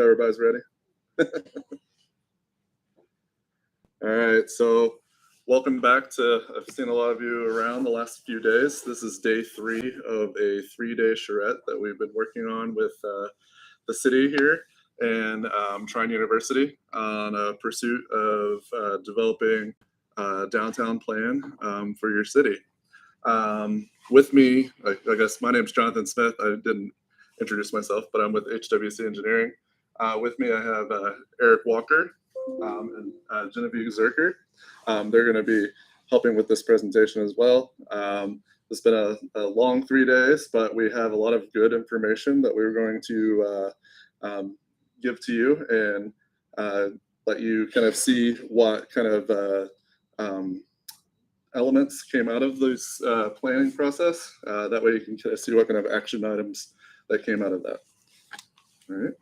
Everybody's ready? All right, so welcome back to, I've seen a lot of you around the last few days. This is day 3 of a 3-day charrette that we've been working on with the city here and Trine University on a pursuit of developing a downtown plan for your city. With me, I guess my name's Jonathan Smith. I didn't introduce myself, but I'm with HWC Engineering. With me, I have Eric Walker and Genevieve Zerker. They're going to be helping with this presentation as well. It's been a long 3 days, but we have a lot of good information that we're going to give to you and let you kind of see what kind of elements came out of this planning process. That way you can kind of see what kind of action items that came out of that. All right.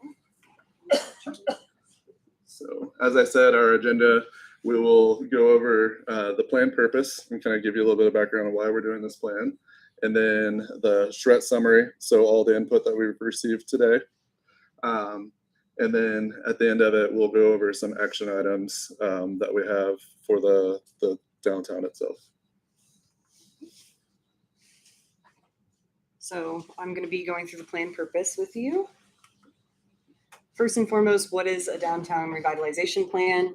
So as I said, our agenda, we will go over the plan purpose and kind of give you a little bit of background on why we're doing this plan. And then the charrette summary, so all the input that we've received today. And then at the end of it, we'll go over some action items that we have for the downtown itself. So I'm going to be going through the plan purpose with you. First and foremost, what is a downtown revitalization plan?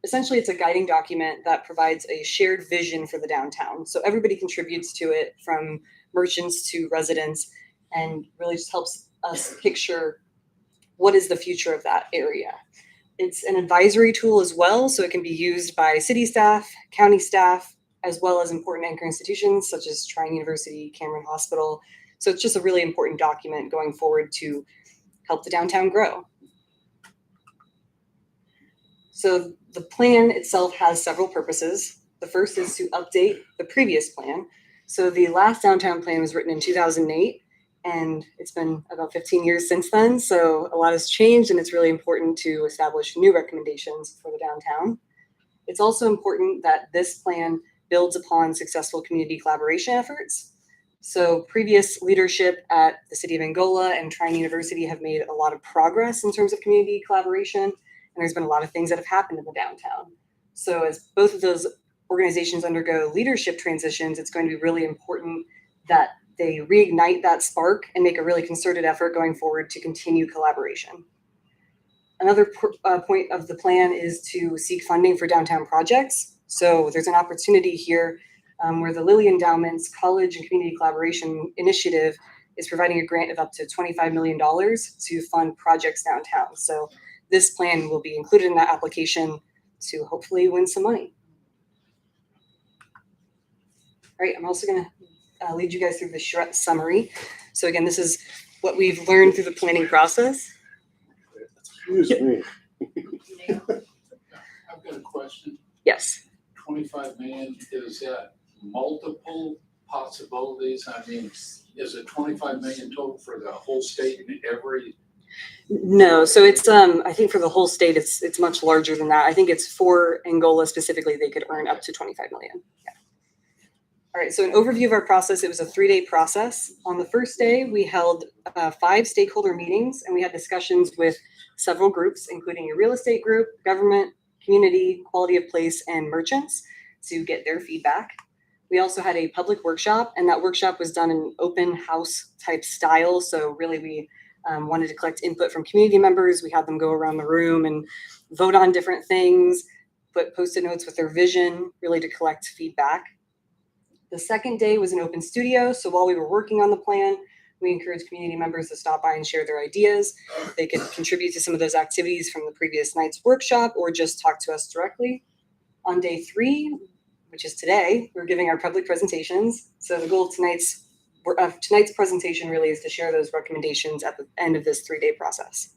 Essentially, it's a guiding document that provides a shared vision for the downtown. So everybody contributes to it, from merchants to residents, and really just helps us picture what is the future of that area. It's an advisory tool as well, so it can be used by city staff, county staff, as well as important anchor institutions such as Trine University, Cameron Hospital. So it's just a really important document going forward to help the downtown grow. So the plan itself has several purposes. The first is to update the previous plan. So the last downtown plan was written in 2008, and it's been about 15 years since then. So a lot has changed, and it's really important to establish new recommendations for the downtown. It's also important that this plan builds upon successful community collaboration efforts. So previous leadership at the City of Angola and Trine University have made a lot of progress in terms of community collaboration. And there's been a lot of things that have happened in the downtown. So as both of those organizations undergo leadership transitions, it's going to be really important that they reignite that spark and make a really concerted effort going forward to continue collaboration. Another point of the plan is to seek funding for downtown projects. So there's an opportunity here where the Lilly Endowment's College and Community Collaboration Initiative is providing a grant of up to $25 million to fund projects downtown. So this plan will be included in that application to hopefully win some money. All right, I'm also going to lead you guys through the charrette summary. So again, this is what we've learned through the planning process. Excuse me. I've got a question. Yes. 25 million, is that multiple possibilities? I mean, is it 25 million total for the whole state and every? No, so it's I think for the whole state it's much larger than that. I think it's for Angola specifically, they could earn up to 25 million. Yeah. All right, so an overview of our process, it was a 3-day process. On the first day, we held 5 stakeholder meetings, and we had discussions with several groups, including a real estate group, government, community, quality of place, and merchants to get their feedback. We also had a public workshop, and that workshop was done in open house type style. So really we wanted to collect input from community members. We had them go around the room and vote on different things, put Post-it notes with their vision, really to collect feedback. The second day was an open studio. So while we were working on the plan, we encouraged community members to stop by and share their ideas. They could contribute to some of those activities from the previous night's workshop or just talk to us directly. On day 3, which is today, we're giving our public presentations. So the goal of tonight's presentation really is to share those recommendations at the end of this 3-day process.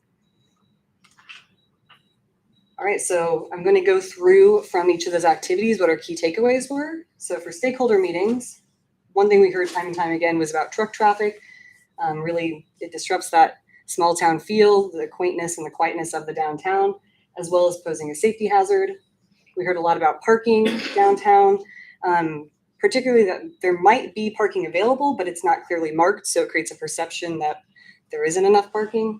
All right, so I'm going to go through from each of those activities what our key takeaways were. So for stakeholder meetings, one thing we heard time and time again was about truck traffic. Really, it disrupts that small town feel, the quaintness and the quietness of the downtown, as well as posing a safety hazard. We heard a lot about parking downtown, particularly that there might be parking available, but it's not clearly marked, so it creates a perception that there isn't enough parking.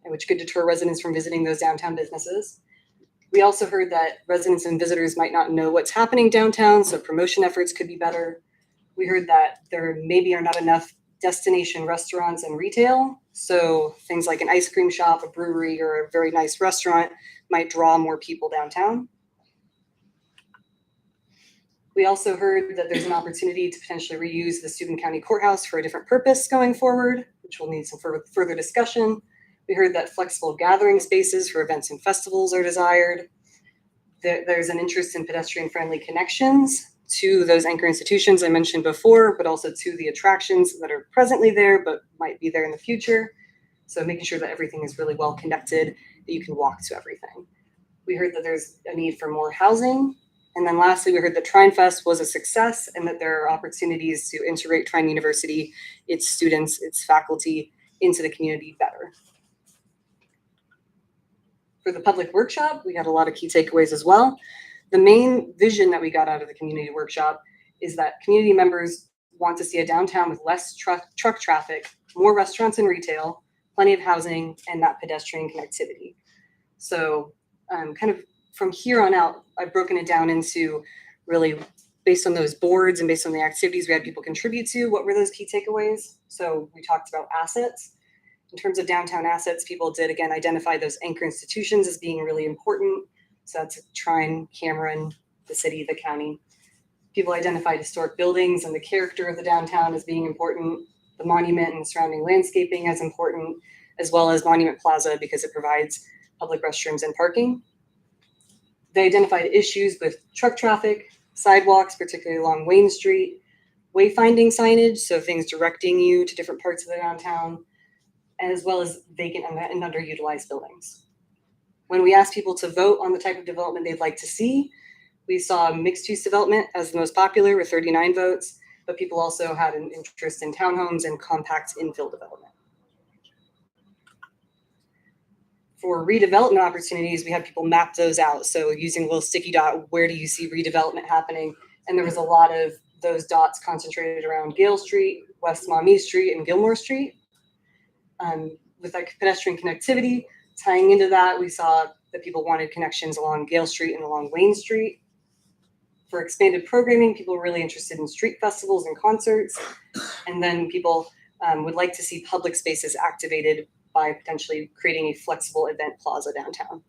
which could deter residents from visiting those downtown businesses. We also heard that residents and visitors might not know what's happening downtown, so promotion efforts could be better. We heard that there maybe are not enough destination restaurants and retail, so things like an ice cream shop, a brewery, or a very nice restaurant might draw more people downtown. We also heard that there's an opportunity to potentially reuse the Steuben County Courthouse for a different purpose going forward, which will need some further discussion. We heard that flexible gathering spaces for events and festivals are desired. There's an interest in pedestrian-friendly connections to those anchor institutions I mentioned before, but also to the attractions that are presently there, but might be there in the future. So making sure that everything is really well connected, that you can walk to everything. We heard that there's a need for more housing. And then lastly, we heard that Trine Fest was a success and that there are opportunities to integrate Trine University, its students, its faculty into the community better. For the public workshop, we had a lot of key takeaways as well. The main vision that we got out of the community workshop is that community members want to see a downtown with less truck traffic, more restaurants and retail, plenty of housing, and that pedestrian connectivity. So kind of from here on out, I've broken it down into really based on those boards and based on the activities we had people contribute to, what were those key takeaways? So we talked about assets. In terms of downtown assets, people did, again, identify those anchor institutions as being really important. So that's Trine, Cameron, the city, the county. People identified historic buildings and the character of the downtown as being important, the monument and the surrounding landscaping as important, as well as Monument Plaza because it provides public restrooms and parking. They identified issues with truck traffic, sidewalks, particularly along Wayne Street, wayfinding signage, so things directing you to different parts of the downtown, as well as vacant and underutilized buildings. When we asked people to vote on the type of development they'd like to see, we saw mixed-use development as the most popular with 39 votes, but people also had an interest in townhomes and compact infill development. For redevelopment opportunities, we had people map those out. So using a little sticky dot, where do you see redevelopment happening? And there was a lot of those dots concentrated around Gale Street, West Maumee Street, and Gilmore Street. With like pedestrian connectivity, tying into that, we saw that people wanted connections along Gale Street and along Wayne Street. For expanded programming, people were really interested in street festivals and concerts. And then people would like to see public spaces activated by potentially creating a flexible event plaza downtown.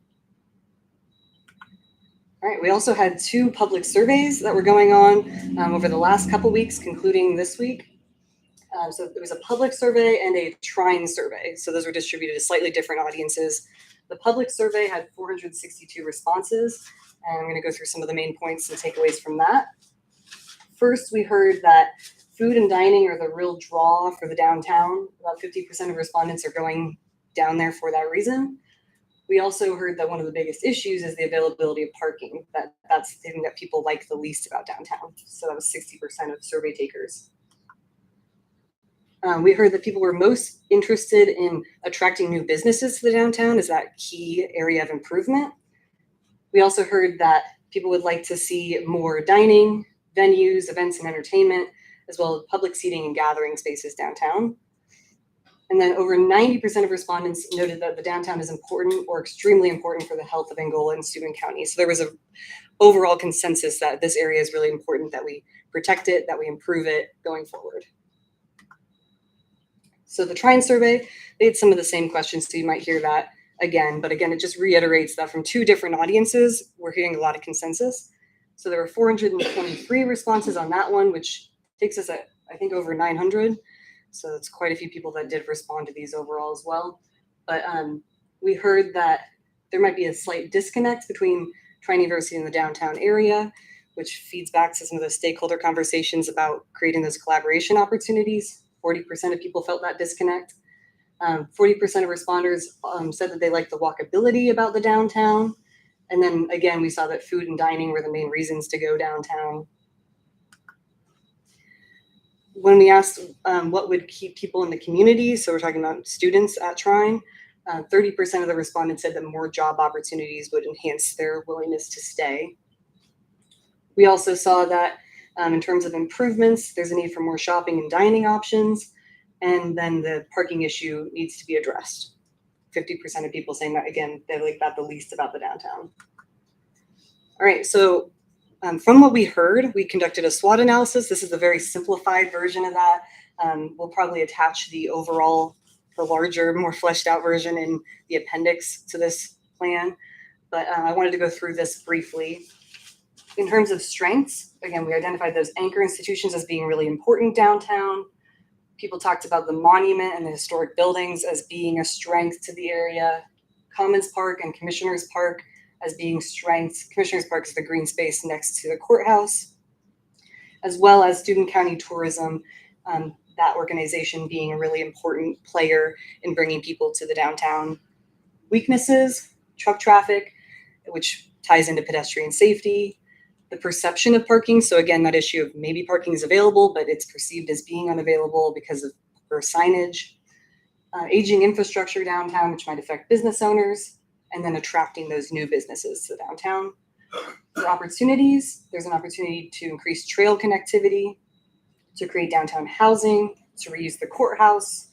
All right, we also had 2 public surveys that were going on over the last couple weeks, concluding this week. So there was a public survey and a Trine survey. So those were distributed to slightly different audiences. The public survey had 462 responses, and I'm going to go through some of the main points and takeaways from that. First, we heard that food and dining are the real draw for the downtown. About 50% of respondents are going down there for that reason. We also heard that one of the biggest issues is the availability of parking. That's the thing that people like the least about downtown. So that was 60% of survey takers. We heard that people were most interested in attracting new businesses to the downtown as that key area of improvement. We also heard that people would like to see more dining, venues, events and entertainment, as well as public seating and gathering spaces downtown. And then over 90% of respondents noted that the downtown is important or extremely important for the health of Angola and Steuben County. So there was an overall consensus that this area is really important, that we protect it, that we improve it going forward. So the Trine survey, they had some of the same questions, so you might hear that again. But again, it just reiterates that from 2 different audiences, we're hearing a lot of consensus. So there were 423 responses on that one, which takes us at, I think, over 900. So it's quite a few people that did respond to these overall as well. But we heard that there might be a slight disconnect between Trine University and the downtown area, which feeds back to some of the stakeholder conversations about creating those collaboration opportunities. 40% of people felt that disconnect. 40% of responders said that they liked the walkability about the downtown. And then again, we saw that food and dining were the main reasons to go downtown. When we asked what would keep people in the community, so we're talking about students at Trine, 30% of the respondents said that more job opportunities would enhance their willingness to stay. We also saw that in terms of improvements, there's a need for more shopping and dining options, and then the parking issue needs to be addressed. 50% of people saying that, again, they like that the least about the downtown. All right, so from what we heard, we conducted a SWOT analysis. This is a very simplified version of that. We'll probably attach the larger, more fleshed out version in the appendix to this plan. But I wanted to go through this briefly. In terms of strengths, again, we identified those anchor institutions as being really important downtown. People talked about the monument and the historic buildings as being a strength to the area. Commons Park and Commissioners Park as being strengths. Commissioners Park is the green space next to the courthouse, as well as Student County Tourism, that organization being a really important player in bringing people to the downtown. Weaknesses, truck traffic, which ties into pedestrian safety, the perception of parking. So again, that issue of maybe parking is available, but it's perceived as being unavailable because of poor signage, aging infrastructure downtown, which might affect business owners, and then attracting those new businesses to downtown. For opportunities, there's an opportunity to increase trail connectivity, to create downtown housing, to reuse the courthouse,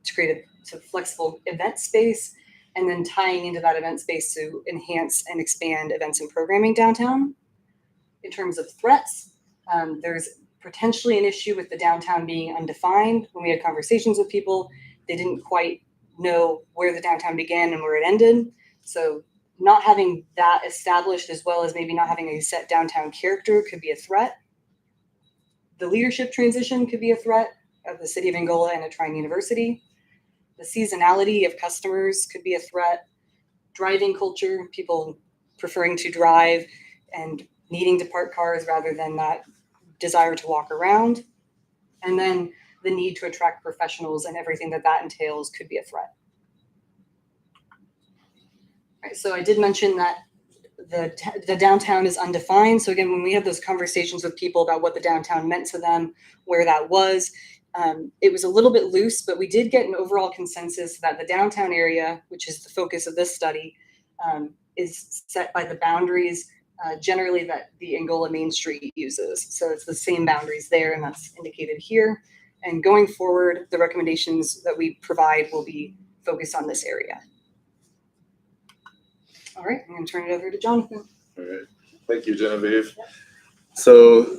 to create a flexible event space, and then tying into that event space to enhance and expand events and programming downtown. In terms of threats, there's potentially an issue with the downtown being undefined. When we had conversations with people, they didn't quite know where the downtown began and where it ended. So not having that established, as well as maybe not having a set downtown character, could be a threat. The leadership transition could be a threat of the City of Angola and at Trine University. The seasonality of customers could be a threat. Driving culture, people preferring to drive and needing to park cars rather than that desire to walk around. And then the need to attract professionals and everything that entails could be a threat. All right, so I did mention that the downtown is undefined. So again, when we had those conversations with people about what the downtown meant to them, where that was, it was a little bit loose, but we did get an overall consensus that the downtown area, which is the focus of this study, is set by the boundaries generally that the Angola Main Street uses. So it's the same boundaries there, and that's indicated here. And going forward, the recommendations that we provide will be focused on this area. All right, I'm going to turn it over to Jonathan. All right, thank you, Genevieve. So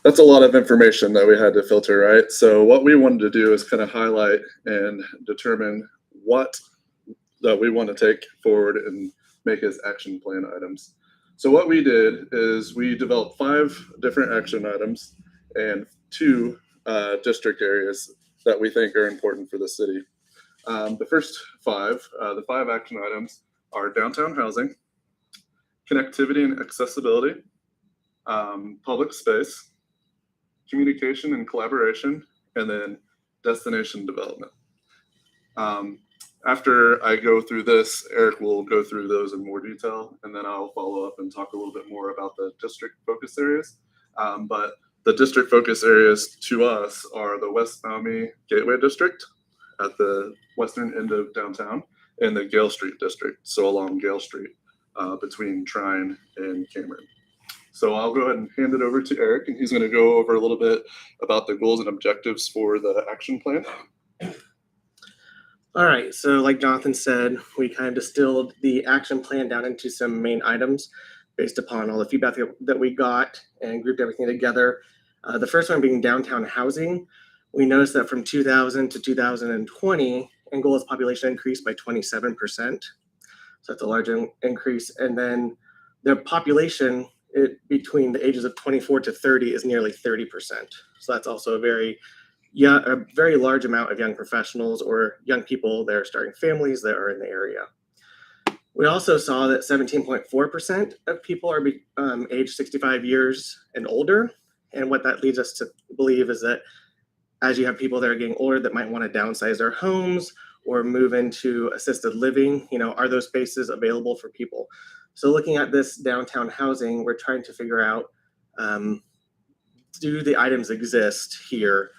that's a lot of information that we had to filter, right? So what we wanted to do is kind of highlight and determine what that we want to take forward and make as action plan items. So what we did is we developed 5 different action items and 2 district areas that we think are important for the city. The first 5, the 5 action items are downtown housing, connectivity and accessibility, public space, communication and collaboration, and then destination development. After I go through this, Eric will go through those in more detail, and then I'll follow up and talk a little bit more about the district focus areas. But the district focus areas to us are the West Maumee Gateway District at the western end of downtown, and the Gale Street District, so along Gale Street between Trine and Cameron. So I'll go ahead and hand it over to Eric, and he's going to go over a little bit about the goals and objectives for the action plan. All right, so like Jonathan said, we kind of distilled the action plan down into some main items based upon all the feedback that we got and grouped everything together. The first one being downtown housing. We noticed that from 2000 to 2020, Angola's population increased by 27%. So that's a large increase. And then the population between the ages of 24 to 30 is nearly 30%. So that's also a very large amount of young professionals or young people that are starting families that are in the area. We also saw that 17.4% of people are age 65 years and older. And what that leads us to believe is that as you have people that are getting older that might want to downsize their homes or move into assisted living, are those spaces available for people? So looking at this downtown housing, we're trying to figure out, do the items exist here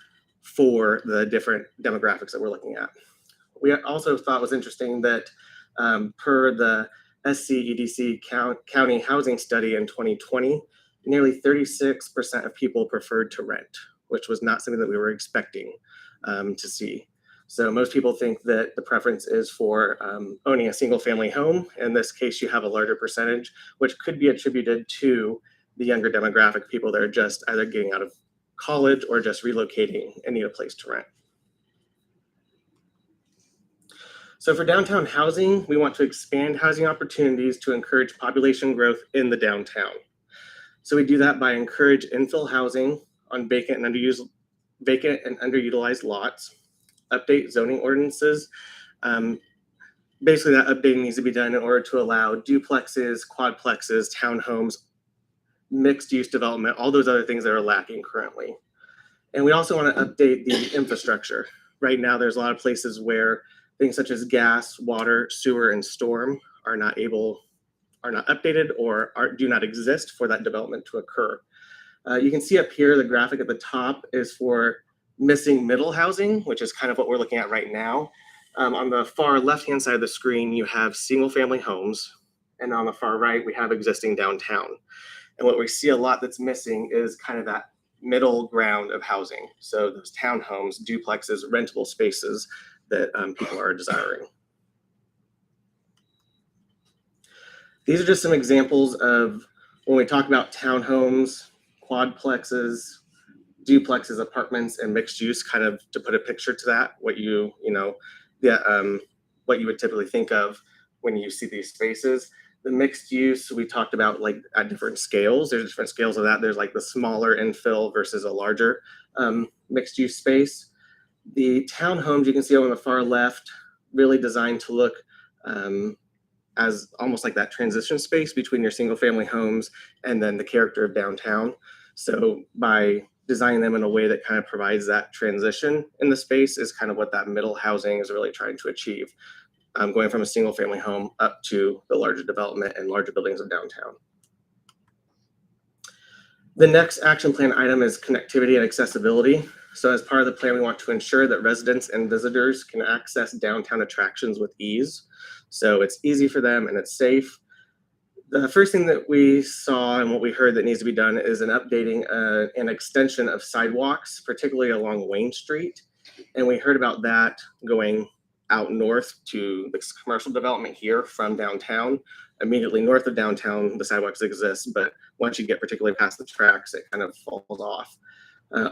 for the different demographics that we're looking at? We also thought was interesting that per the SCEDC County Housing Study in 2020, nearly 36% of people preferred to rent, which was not something that we were expecting to see. So most people think that the preference is for owning a single family home. In this case, you have a larger percentage, which could be attributed to the younger demographic, people that are just either getting out of college or just relocating and need a place to rent. So for downtown housing, we want to expand housing opportunities to encourage population growth in the downtown. So we do that by encourage infill housing on vacant and underutilized lots, update zoning ordinances. Basically, that updating needs to be done in order to allow duplexes, quadplexes, townhomes, mixed use development, all those other things that are lacking currently. And we also want to update the infrastructure. Right now, there's a lot of places where things such as gas, water, sewer, and storm are not updated or do not exist for that development to occur. You can see up here, the graphic at the top is for missing middle housing, which is kind of what we're looking at right now. On the far left-hand side of the screen, you have single-family homes, and on the far right, we have existing downtown. And what we see a lot that's missing is kind of that middle ground of housing. So those townhomes, duplexes, rentable spaces that people are desiring. These are just some examples of when we talk about townhomes, quadplexes, duplexes, apartments, and mixed use, kind of to put a picture to that, what you would typically think of when you see these spaces. The mixed use, we talked about like at different scales. There's different scales of that. There's like the smaller infill versus a larger mixed use space. The townhomes you can see on the far left, really designed to look as almost like that transition space between your single family homes and then the character of downtown. So by designing them in a way that kind of provides that transition in the space is kind of what that middle housing is really trying to achieve. Going from a single family home up to the larger development and larger buildings of downtown. The next action plan item is connectivity and accessibility. So as part of the plan, we want to ensure that residents and visitors can access downtown attractions with ease. So it's easy for them and it's safe. The first thing that we saw and what we heard that needs to be done is an updating, an extension of sidewalks, particularly along Wayne Street. And we heard about that going out north to the commercial development here from downtown. Immediately north of downtown, the sidewalks exist, but once you get particularly past the tracks, it kind of falls off.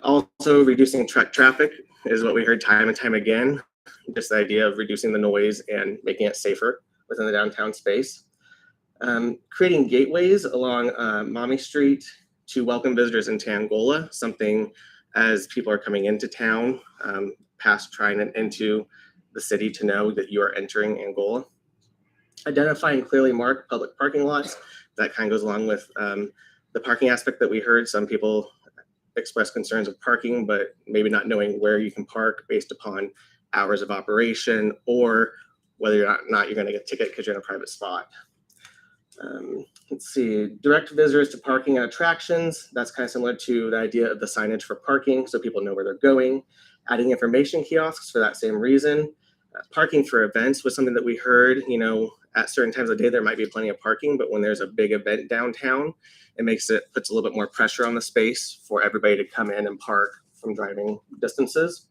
Also, reducing truck traffic is what we heard time and time again. Just the idea of reducing the noise and making it safer within the downtown space. Creating gateways along Mommy Street to welcome visitors into Angola, something as people are coming into town, past Trine and into the city to know that you are entering Angola. Identifying clearly marked public parking lots. That kind of goes along with the parking aspect that we heard. Some people express concerns with parking, but maybe not knowing where you can park based upon hours of operation or whether or not you're going to get a ticket because you're in a private spot. Let's see, direct visitors to parking and attractions. That's kind of similar to the idea of the signage for parking so people know where they're going. Adding information kiosks for that same reason. Parking for events was something that we heard, at certain times of day, there might be plenty of parking, but when there's a big event downtown, puts a little bit more pressure on the space for everybody to come in and park from driving distances.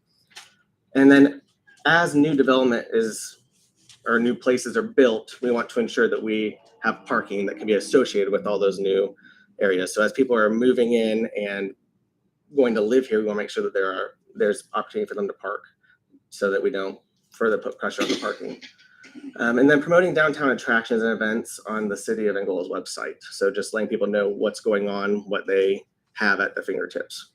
And then as new development or new places are built, we want to ensure that we have parking that can be associated with all those new areas. So as people are moving in and going to live here, we want to make sure that there's opportunity for them to park so that we don't further put pressure on the parking. And then promoting downtown attractions and events on the City of Angola's website. So just letting people know what's going on, what they have at their fingertips.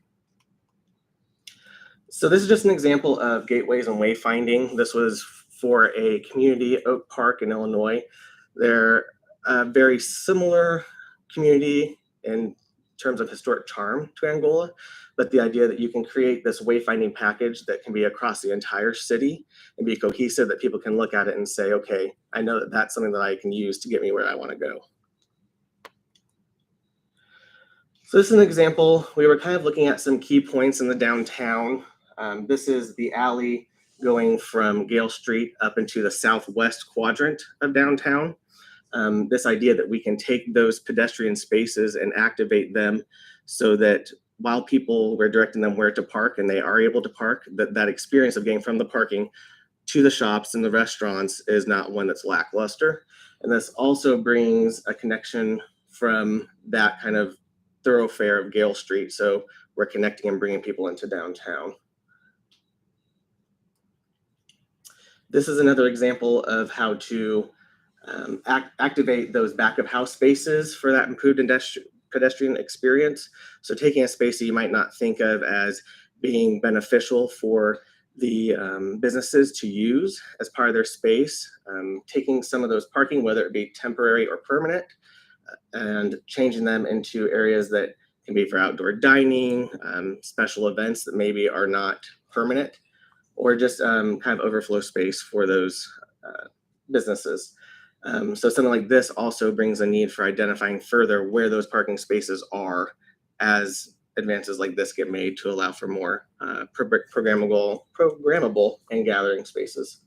So this is just an example of gateways and wayfinding. This was for a community, Oak Park in Illinois. They're a very similar community in terms of historic charm to Angola, but the idea that you can create this wayfinding package that can be across the entire city and be cohesive, that people can look at it and say, okay, I know that that's something that I can use to get me where I want to go. So this is an example. We were kind of looking at some key points in the downtown. This is the alley going from Gale Street up into the southwest quadrant of downtown. This idea that we can take those pedestrian spaces and activate them so that while we're directing them where to park and they are able to park, that experience of getting from the parking to the shops and the restaurants is not one that's lackluster. And this also brings a connection from that kind of thoroughfare of Gale Street. So we're connecting and bringing people into downtown. This is another example of how to activate those back of house spaces for that improved pedestrian experience. So taking a space that you might not think of as being beneficial for the businesses to use as part of their space, taking some of those parking, whether it be temporary or permanent, and changing them into areas that can be for outdoor dining, special events that maybe are not permanent, or just kind of overflow space for those businesses. So something like this also brings a need for identifying further where those parking spaces are as advances like this get made to allow for more programmable and gathering spaces.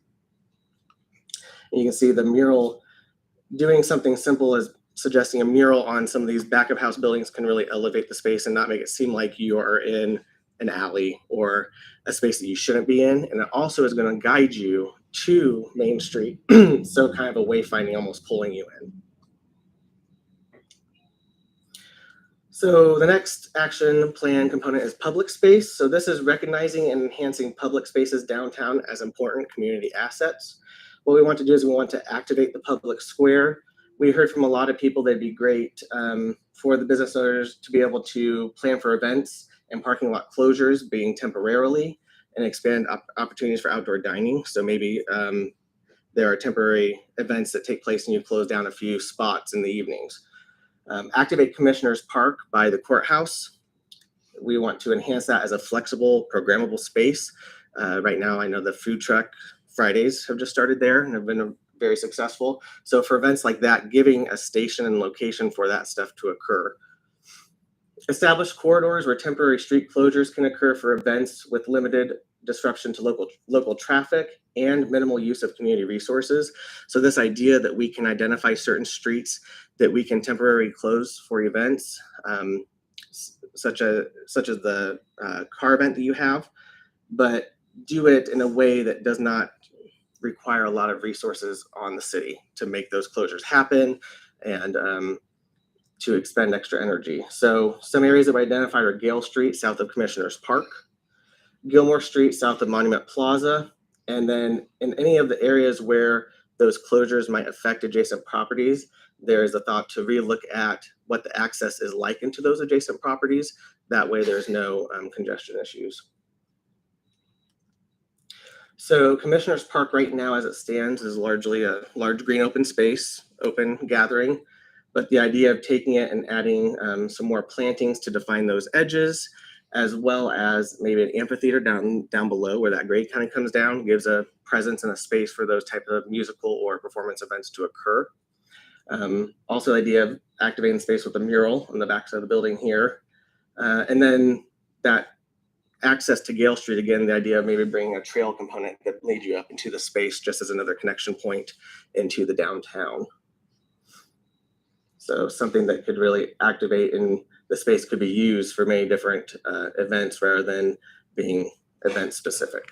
And you can see the mural doing something simple as suggesting a mural on some of these back of house buildings can really elevate the space and not make it seem like you are in an alley or a space that you shouldn't be in. And it also is going to guide you to Main Street. So kind of a wayfinding, almost pulling you in. So the next action plan component is public space. So this is recognizing and enhancing public spaces downtown as important community assets. What we want to do is we want to activate the public square. We heard from a lot of people that'd be great for the business owners to be able to plan for events and parking lot closures being temporarily and expand opportunities for outdoor dining. So maybe there are temporary events that take place and you close down a few spots in the evenings. Activate Commissioners Park by the courthouse. We want to enhance that as a flexible, programmable space. Right now, I know the food truck Fridays have just started there and have been very successful. So for events like that, giving a station and location for that stuff to occur. Establish corridors where temporary street closures can occur for events with limited disruption to local traffic and minimal use of community resources. So this idea that we can identify certain streets that we can temporarily close for events, such as the car event that you have, but do it in a way that does not require a lot of resources on the city to make those closures happen and to expend extra energy. So some areas that we identified are Gale Street, south of Commissioners Park, Gilmore Street, south of Monument Plaza, and then in any of the areas where those closures might affect adjacent properties, there is a thought to relook at what the access is like into those adjacent properties. That way there's no congestion issues. So Commissioners Park right now as it stands is largely a large green open space, open gathering, but the idea of taking it and adding some more plantings to define those edges, as well as maybe an amphitheater down below where that grade kind of comes down, gives a presence and a space for those type of musical or performance events to occur. Also the idea of activating space with a mural on the backside of the building here. And then that access to Gale Street, again, the idea of maybe bringing a trail component that leads you up into the space just as another connection point into the downtown. So something that could really activate, and the space could be used for many different events rather than being event specific.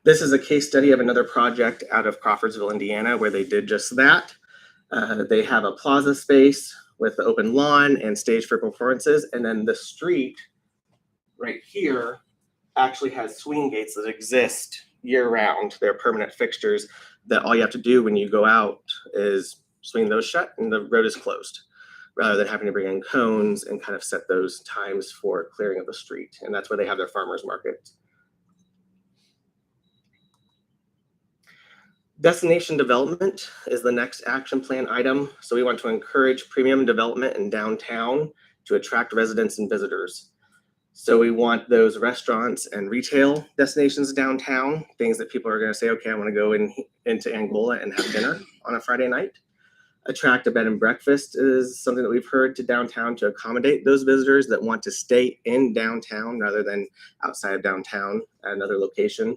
This is a case study of another project out of Crawfordsville, Indiana, where they did just that. They have a plaza space with the open lawn and stage for performances. And then the street right here actually has swing gates that exist year round. They're permanent fixtures that all you have to do when you go out is swing those shut and the road is closed, rather than having to bring in cones and kind of set those times for clearing of the street. And that's where they have their farmers market. Destination development is the next action plan item. So we want to encourage premium development in downtown to attract residents and visitors. So we want those restaurants and retail destinations downtown, things that people are going to say, okay, I want to go into Angola and have dinner on a Friday night. Attract a bed and breakfast is something that we've heard to downtown to accommodate those visitors that want to stay in downtown rather than outside of downtown at another location.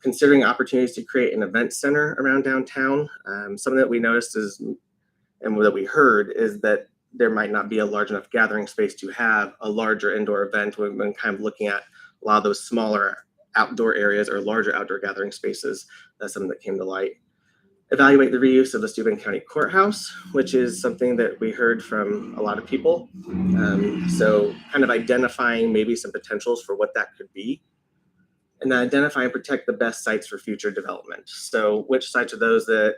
Considering opportunities to create an event center around downtown. Something that we noticed is, and that we heard, is that there might not be a large enough gathering space to have a larger indoor event. We've been kind of looking at a lot of those smaller outdoor areas or larger outdoor gathering spaces. That's something that came to light. Evaluate the reuse of the Steuben County Courthouse, which is something that we heard from a lot of people. So kind of identifying maybe some potentials for what that could be. And then identify and protect the best sites for future development. So which sites are those that,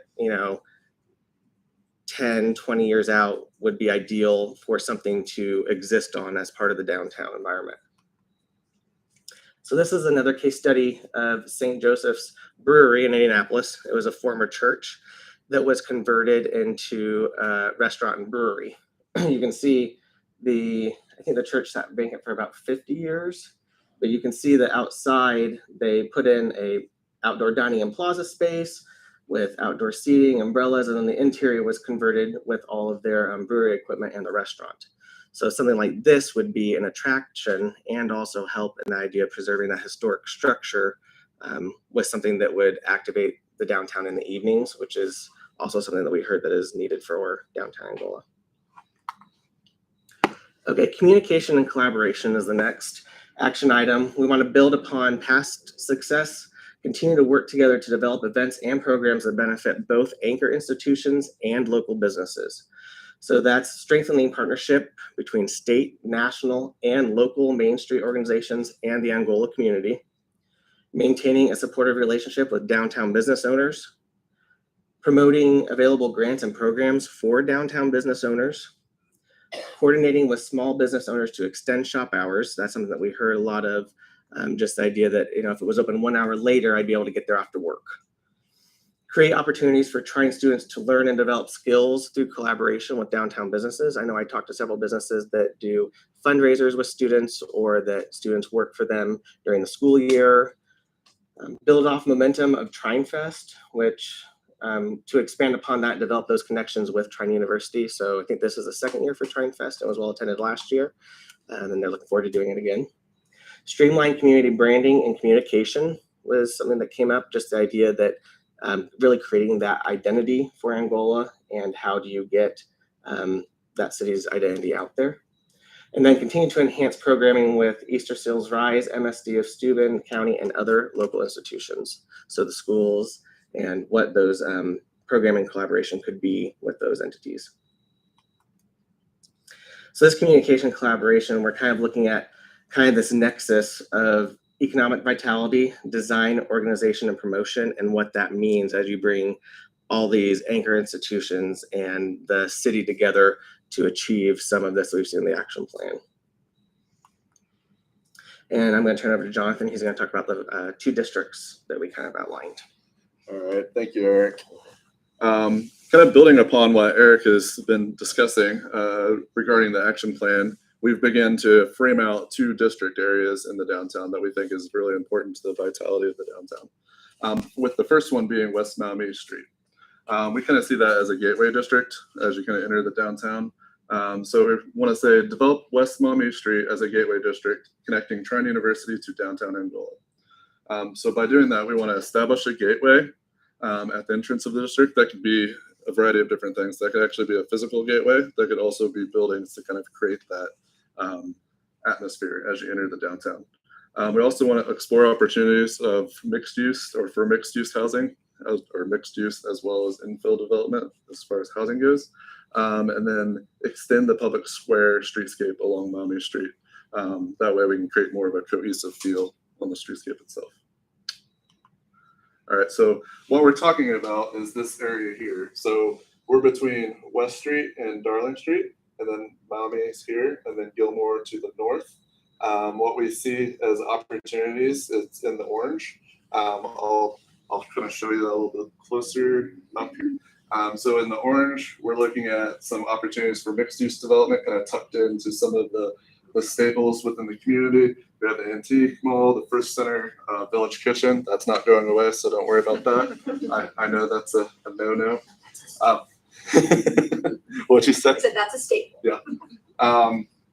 10, 20 years out would be ideal for something to exist on as part of the downtown environment. So this is another case study of St. Joseph's Brewery in Indianapolis. It was a former church that was converted into a restaurant and brewery. You can see I think the church sat vacant for about 50 years, but you can see that outside they put in a outdoor dining and plaza space with outdoor seating, umbrellas, and then the interior was converted with all of their brewery equipment and the restaurant. So something like this would be an attraction and also help in the idea of preserving that historic structure with something that would activate the downtown in the evenings, which is also something that we heard that is needed for downtown Angola. Okay, communication and collaboration is the next action item. We want to build upon past success, continue to work together to develop events and programs that benefit both anchor institutions and local businesses. So that's strengthening partnership between state, national, and local Main Street organizations and the Angola community, maintaining a supportive relationship with downtown business owners, promoting available grants and programs for downtown business owners, coordinating with small business owners to extend shop hours. That's something that we heard a lot of, just the idea that, if it was open 1 hour later, I'd be able to get there after work. Create opportunities for Trine students to learn and develop skills through collaboration with downtown businesses. I know I talked to several businesses that do fundraisers with students or that students work for them during the school year. Build off momentum of Trine Fest, which to expand upon that, develop those connections with Trine University. So I think this is the second year for Trine Fest. It was well attended last year, and they're looking forward to doing it again. Streamline community branding and communication was something that came up, just the idea that really creating that identity for Angola and how do you get that city's identity out there. And then continue to enhance programming with Easter Seals Rise, MSD of Steuben County, and other local institutions. So the schools and what those programming collaboration could be with those entities. So this communication collaboration, we're kind of looking at kind of this nexus of economic vitality, design, organization, and promotion, and what that means as you bring all these anchor institutions and the city together to achieve some of this that we've seen in the action plan. And I'm going to turn it over to Jonathan. He's going to talk about the 2 districts that we kind of outlined. All right, thank you, Eric. Kind of building upon what Eric has been discussing regarding the action plan, we've begun to frame out 2 district areas in the downtown that we think is really important to the vitality of the downtown. With the first one being West Maumee Street. We kind of see that as a gateway district as you kind of enter the downtown. So we want to say develop West Maumee Street as a gateway district connecting Trine University to downtown Angola. So by doing that, we want to establish a gateway at the entrance of the district. That could be a variety of different things. That could actually be a physical gateway. That could also be buildings to kind of create that atmosphere as you enter the downtown. We also want to explore opportunities of mixed use or for mixed use housing or mixed use as well as infill development as far as housing goes. And then extend the public square streetscape along Maumee Street. That way we can create more of a cohesive feel on the streetscape itself. All right, so what we're talking about is this area here. So we're between West Street and Darling Street, and then Maumee is here, and then Gilmore to the north. What we see as opportunities is in the orange. I'll kind of show you that a little bit closer up here. So in the orange, we're looking at some opportunities for mixed use development, kind of tucked into some of the staples within the community. We have the Antique Mall, the First Center, Village Kitchen. That's not going away, so don't worry about that. I know that's a no-no. What'd you say? I said that's a staple. Yeah.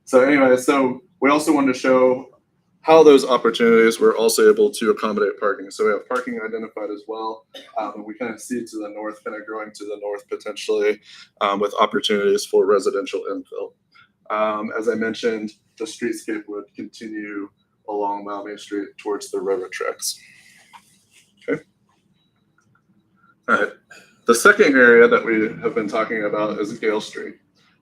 So anyway, so we also wanted to show how those opportunities were also able to accommodate parking. So we have parking identified as well. And we kind of see to the north, kind of growing to the north potentially with opportunities for residential infill. As I mentioned, the streetscape would continue along Maumee Street towards the railroad tracks. Okay. All right. The second area that we have been talking about is Gale Street.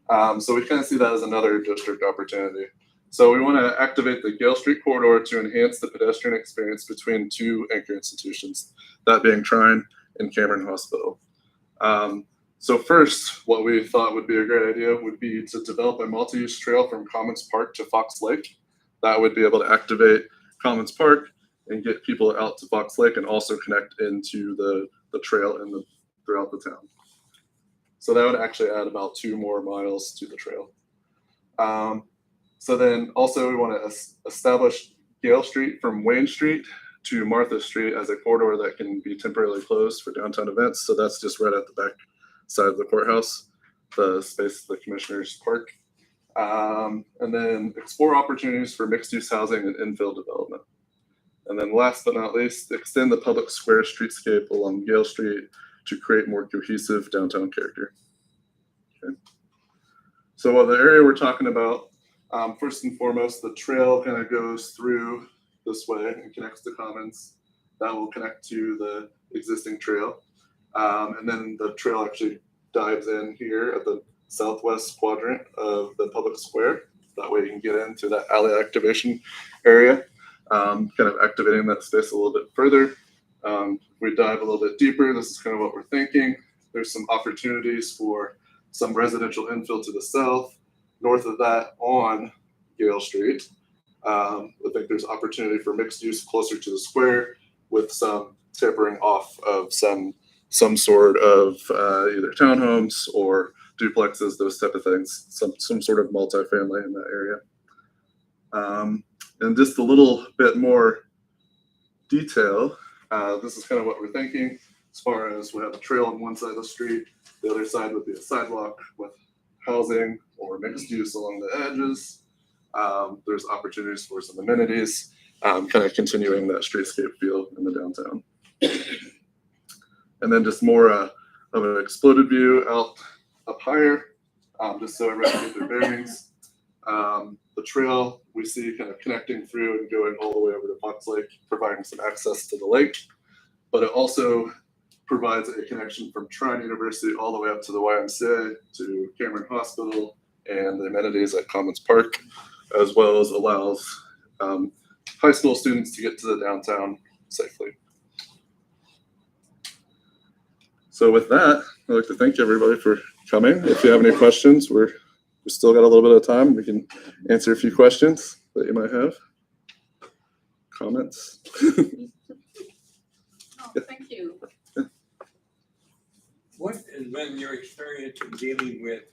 So we kind of see that as another district opportunity. So we want to activate the Gale Street corridor to enhance the pedestrian experience between two anchor institutions, that being Trine and Cameron Hospital. So first, what we thought would be a great idea would be to develop a multi-use trail from Commons Park to Fox Lake. That would be able to activate Commons Park and get people out to Fox Lake and also connect into the trail and throughout the town. So that would actually add about 2 more miles to the trail. So then also we want to establish Gale Street from Wayne Street to Martha Street as a corridor that can be temporarily closed for downtown events. So that's just right at the back side of the courthouse, the space of the Commissioner's Park. And then explore opportunities for mixed use housing and infill development. And then last but not least, extend the public square streetscape along Gale Street to create more cohesive downtown character. Okay. So while the area we're talking about, first and foremost, the trail kind of goes through this way and connects to Commons. That will connect to the existing trail. And then the trail actually dives in here at the southwest quadrant of the public square. That way you can get into that alley activation area, kind of activating that space a little bit further. If we dive a little bit deeper, this is kind of what we're thinking. There's some opportunities for some residential infill to the south. North of that on Gale Street, I think there's opportunity for mixed use closer to the square with some tapering off of some sort of either townhomes or duplexes, those type of things, some sort of multifamily in that area. And just a little bit more detail, this is kind of what we're thinking as far as we have a trail on one side of the street, the other side would be a sidewalk with housing or mixed use along the edges. There's opportunities for some amenities, kind of continuing that streetscape feel in the downtown. And then just more of an exploded view out up higher, just so everyone can get their bearings. The trail we see kind of connecting through and going all the way over to Fox Lake, providing some access to the lake, but it also provides a connection from Trine University all the way up to the YMCA, to Cameron Hospital, and the amenities at Commons Park, as well as allows high school students to get to the downtown safely. So with that, I'd like to thank everybody for coming. If you have any questions, we still got a little bit of time. We can answer a few questions that you might have. Comments? Oh, thank you. What has been your experience in dealing with